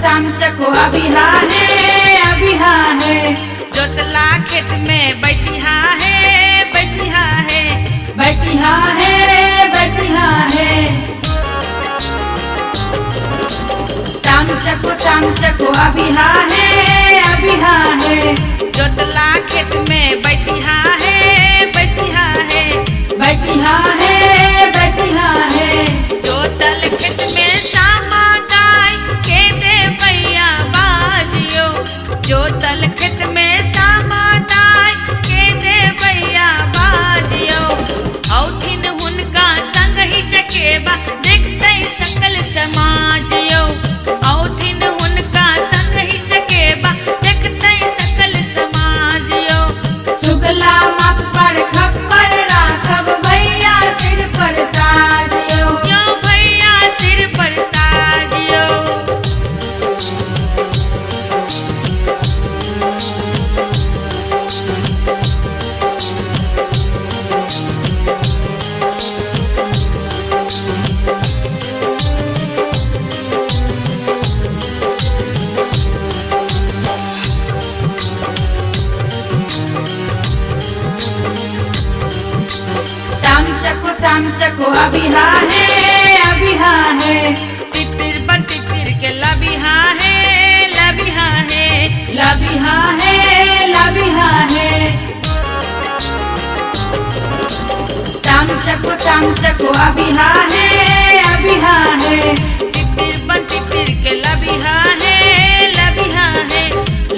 शाम चको अभी हाँ है, अभी हाँ है। जोतला खेत में बैसिहा है, बैसिहा है, बैसी हाँ है, बैसी हाँ है। शाम चको अभी हाँ है, अभी हाँ है। जोतला खेत में बैसिहा है, बैसिहा है, बैसी हाँ है, बैसी हाँ है। जोतल खेत में सामा गाय के दे भैया बाजियो। जोतल खेत में सामा गाय के दे भैया बाजियो। औथिन हुनका संग ही चकेबा देखते सकल समाजियो। औथिन हुनका संग ही चकेबा देखते सकल समाजियो। चुगला मत पर खप्पर राखब भैया सिर पर ताजियो। यो भैया सिर पर ताजियो। शाम चको अभी हाँ है, अभी हाँ है। तितिर बन तितिर के लबिहा है, लबिहा है, लभी हाँ है, लभी हाँ है। शाम चको अभी हाँ है, अभी हाँ है। तितिर बन तितिर के लबिहा है, लबिहा है,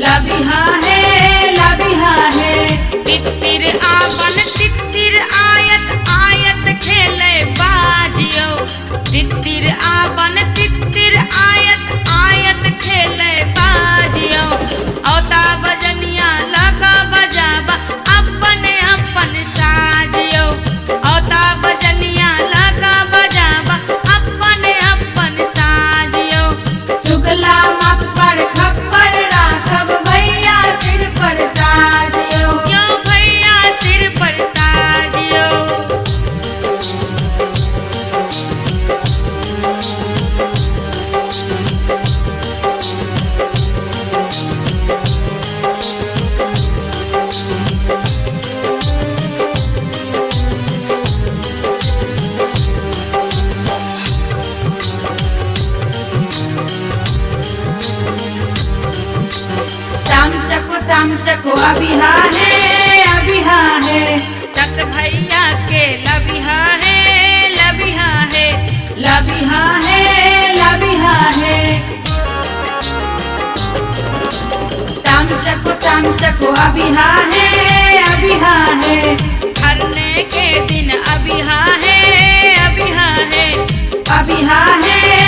लभी हाँ है, लभी हाँ है। तितिर आवन तितिर आयत आयत खेले बाजियो। तितिर आवन तितिर आयत आयत खेले बाजियो। औता बजनिया लगा बजाबा अपने अपन साजियो। औता बजनिया लगा बजाबा अपने अपन साजियो। चुगला मत पर खप्पर राखब भैया सिर पर ताजियो। यो भैया सिर पर ताजियो। शाम चको अभी हाँ है, अभी हाँ है। सत भैया के लबिहा है, लबिहा है, लभी हाँ है, लभी हाँ है। शाम चको अभी हाँ है, अभी हाँ है। हरने के दिन अबिहा है, अबिहा है, अभी हाँ है,